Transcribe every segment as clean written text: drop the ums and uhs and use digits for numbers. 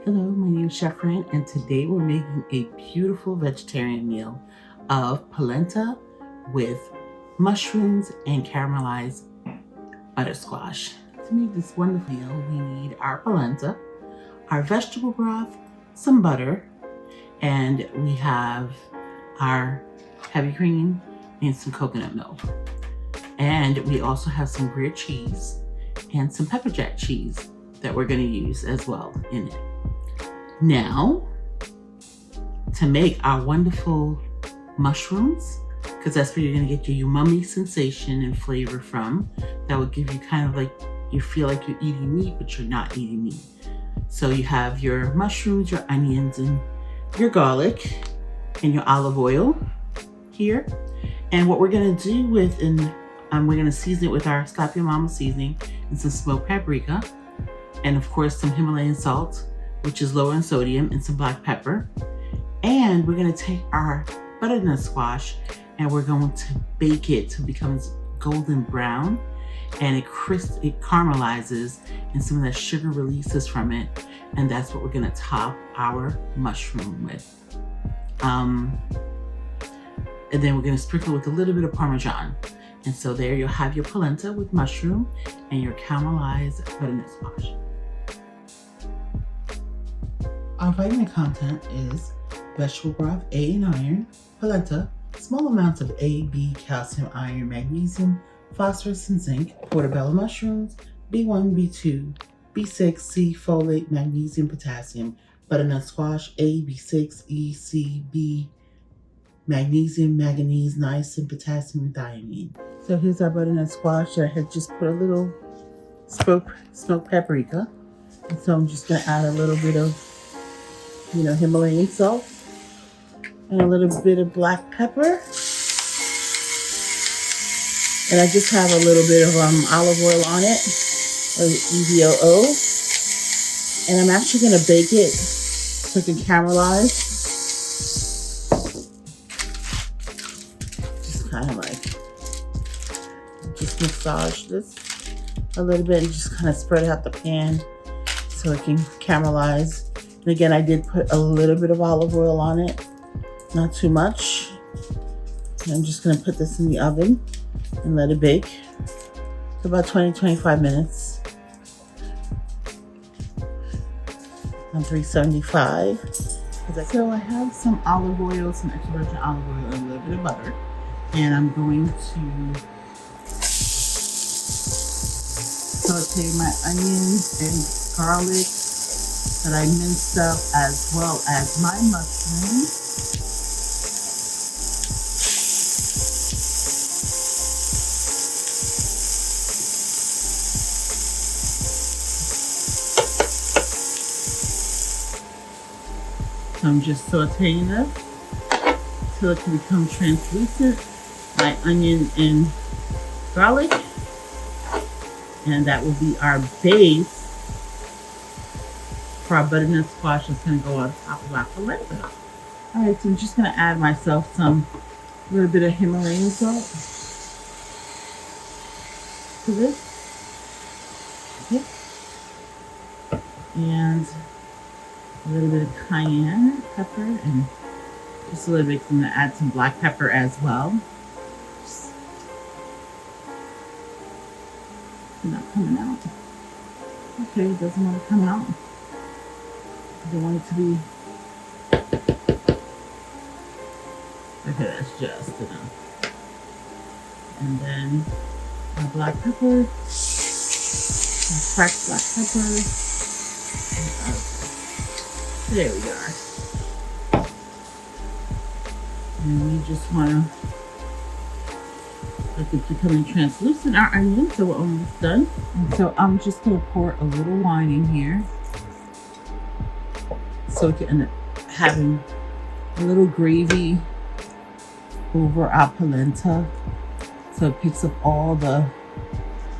Hello, my name is Chef Fran, and today we're making a beautiful vegetarian meal of polenta with mushrooms and caramelized buttersquash. To make this wonderful meal, we need our polenta, our vegetable broth, some butter, and we have our heavy cream and some coconut milk. And we also have some grilled cheese and some pepper jack cheese that we're going to use as well in it. Now, to make our wonderful mushrooms, because that's where you're going to get your umami sensation and flavor from, that will give you kind of like, you feel like you're eating meat, but you're not eating meat. So you have your mushrooms, your onions, and your garlic, and your olive oil here. And what we're going to do with, we're going to season it with our Stop Your Mama seasoning and some smoked paprika, and of course some Himalayan salt, which is lower in sodium, and some black pepper. And we're gonna take our butternut squash and we're going to bake it till it becomes golden brown, and it caramelizes, and some of that sugar releases from it, and that's what we're gonna top our mushroom with. And then we're gonna sprinkle with a little bit of Parmesan. And so there you'll have your polenta with mushroom and your caramelized butternut squash. Our vitamin content is vegetable broth, A in iron, polenta, small amounts of A, B, calcium, iron, magnesium, phosphorus, and zinc, portobello mushrooms, B1, B2, B6, C, folate, magnesium, potassium, butternut squash, A, B6, E, C, B, magnesium, manganese, niacin, potassium, and thiamine. So here's our butternut squash. I had just put a little smoked paprika. And so I'm just gonna add a little bit of Himalayan salt and a little bit of black pepper. And I just have a little bit of olive oil on it, or EVOO. And I'm actually going to bake it so it can caramelize. Just kind of like, just massage this a little bit and just kind of spread out the pan so it can caramelize. And again, I did put a little bit of olive oil on it, not too much. And I'm just gonna put this in the oven and let it bake for about 20-25 minutes on 375. So I have some olive oil, some extra virgin olive oil, and a little bit of butter. And I'm going to saute my onions and garlic that I minced up, as well as my mushrooms. So I'm just sauteing this till it can become translucent, my onion and garlic, and that will be our base for our butternut squash that's going to go on top of our polenta. All right, so I'm just going to add myself a little bit of Himalayan salt to this. Okay. And a little bit of cayenne pepper, and just a little bit. I'm going to add some black pepper as well. It's not coming out. Okay, it doesn't want to come out. I don't want it to be. Okay, that's just enough. And then my black pepper, my cracked black pepper. There we are. And we just want to let it becoming translucent, our onion, so we're almost done. And so I'm just going to pour a little wine in here, so we can end up having a little gravy over our polenta, so it picks up all the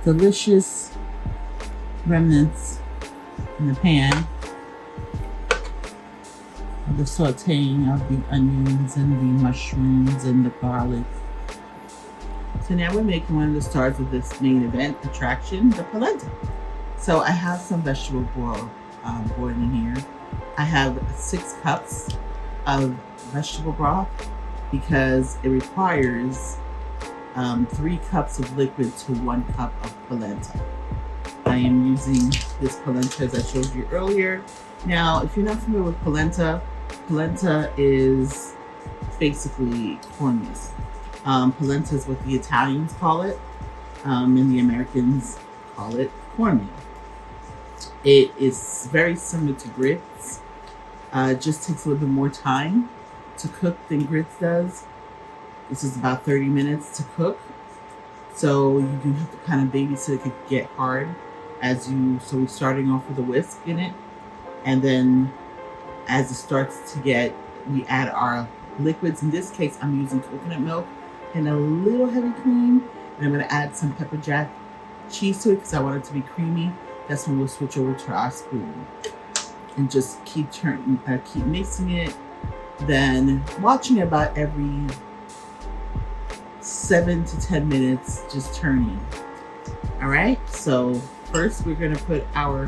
delicious remnants in the pan of the sautéing of the onions and the mushrooms and the garlic. So now we're making one of the stars of this main event attraction, the polenta. So I have some vegetable boiling here. I have 6 cups of vegetable broth because it requires 3 cups of liquid to 1 cup of polenta. I am using this polenta as I showed you earlier. Now, if you're not familiar with polenta, polenta is basically cornmeal. Polenta is what the Italians call it, and the Americans call it cornmeal. It is very similar to grits. It just takes a little bit more time to cook than grits does. This is about 30 minutes to cook. So you do have to kind of babysit it could get hard so we're starting off with a whisk in it. And then as it starts to we add our liquids. In this case, I'm using coconut milk and a little heavy cream. And I'm gonna add some pepper jack cheese to it because I want it to be creamy. That's when we'll switch over to our spoon. And just keep mixing it. Then watching about every 7 to 10 minutes, just turning. All right, so first we're gonna put our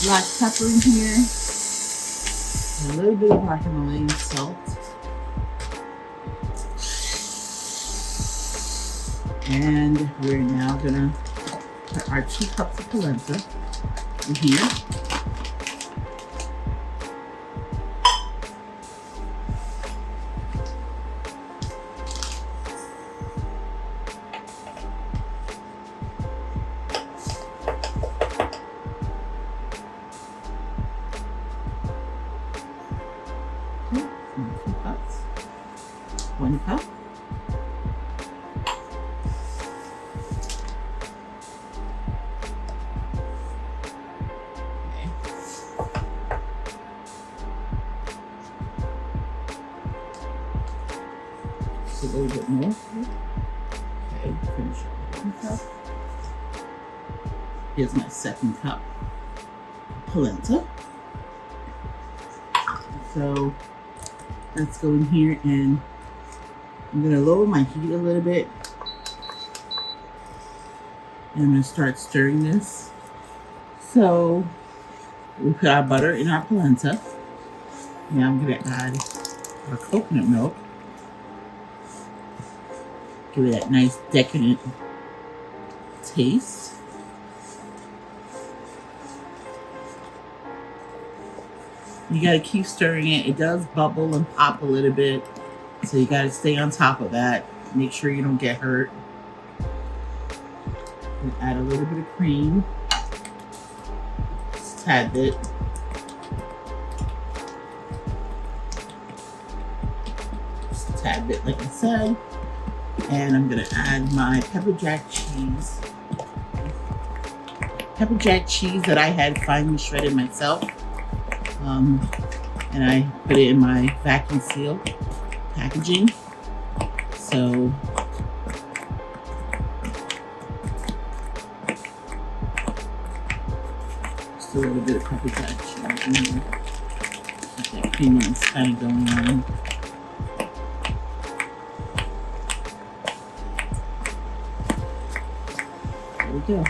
black pepper in here, a little bit of our Himalayan salt, and we're now gonna put our 2 cups of polenta in here. Okay, 2 cups, 1 cup. A little bit more. Okay, finish up 1 cup. Here's my 2nd cup of polenta. So let's go in here and I'm gonna lower my heat a little bit. And I'm gonna start stirring this. So we put our butter in our polenta. Now I'm gonna add our coconut milk. Give it that nice decadent taste. You gotta keep stirring it. It does bubble and pop a little bit, so you gotta stay on top of that. Make sure you don't get hurt. And add a little bit of cream, just a tad bit. Just a tad bit, like I said. And I'm gonna add my pepper jack cheese. Pepper jack cheese that I had finely shredded myself. And I put it in my vacuum seal packaging. So just a little bit of pepper jack cheese in here. Get that creaminess kind of going on. There we go.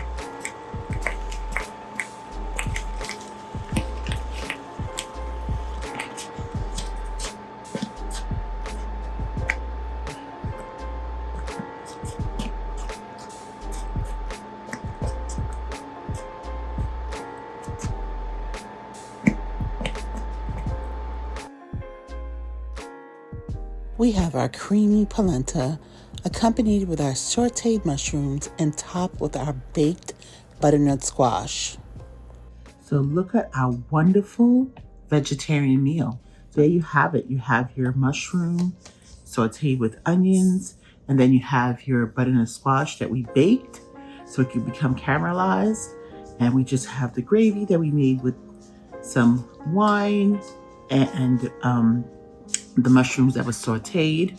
We have our creamy polenta accompanied with our sautéed mushrooms and topped with our baked butternut squash. So look at our wonderful vegetarian meal. There you have it. You have your mushroom sautéed with onions, and then you have your butternut squash that we baked so it can become caramelized. And we just have the gravy that we made with some wine and the mushrooms that was sautéed.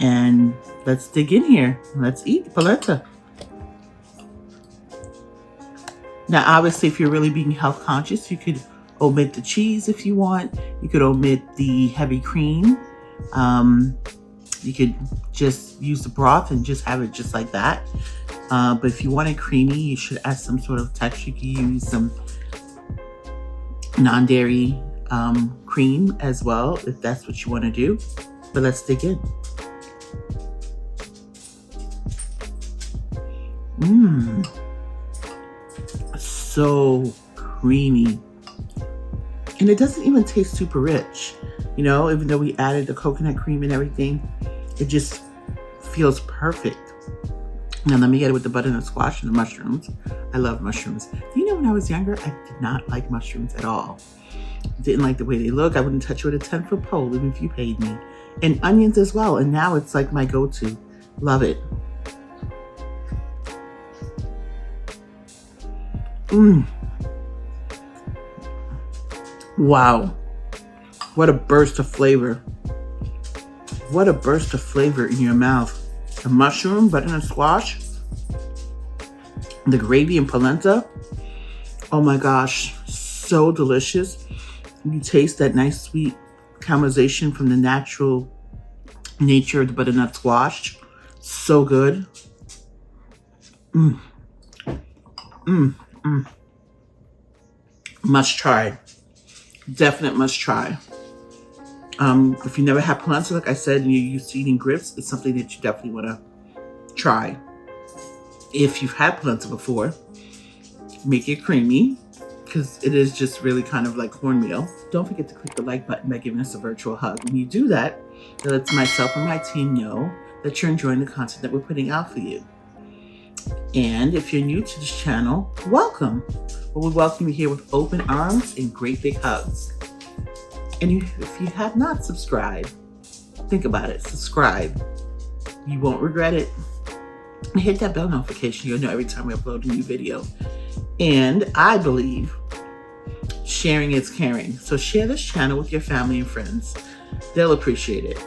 And let's dig in here. Let's eat polenta. Now, obviously, if you're really being health conscious, you could omit the cheese if you want. You could omit the heavy cream. You could just use the broth and just have it just like that. But if you want it creamy, you should add some sort of texture. You could use some non-dairy cream as well, if that's what you want to do. But let's dig in. So creamy. And it doesn't even taste super rich. You know, even though we added the coconut cream and everything, it just feels perfect. Now let me get it with the butternut squash and the mushrooms. I love mushrooms. Do you know when I was younger, I did not like mushrooms at all. Didn't like the way they look. I wouldn't touch it with a 10-foot pole even if you paid me. And onions as well. And now it's like my go-to. Love it. Wow. What a burst of flavor. What a burst of flavor in your mouth. The mushroom, butternut squash, the gravy and polenta. Oh my gosh, so delicious. You taste that nice sweet caramelization from the natural nature of the butternut squash. So good. Must try. Definite must try. If you never had polenta, like I said, and you're used to eating grits, it's something that you definitely want to try. If you've had polenta before, make it creamy, because it is just really kind of like cornmeal. Don't forget to click the like button by giving us a virtual hug. When you do that, it lets myself and my team know that you're enjoying the content that we're putting out for you. And if you're new to this channel, welcome. We welcome you here with open arms and great big hugs. And if you have not subscribed, think about it. Subscribe. You won't regret it. And hit that bell notification. You'll know every time we upload a new video. And I believe sharing is caring. So share this channel with your family and friends. They'll appreciate it.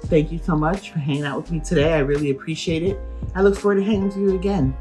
Thank you so much for hanging out with me today. I really appreciate it. I look forward to hanging with you again.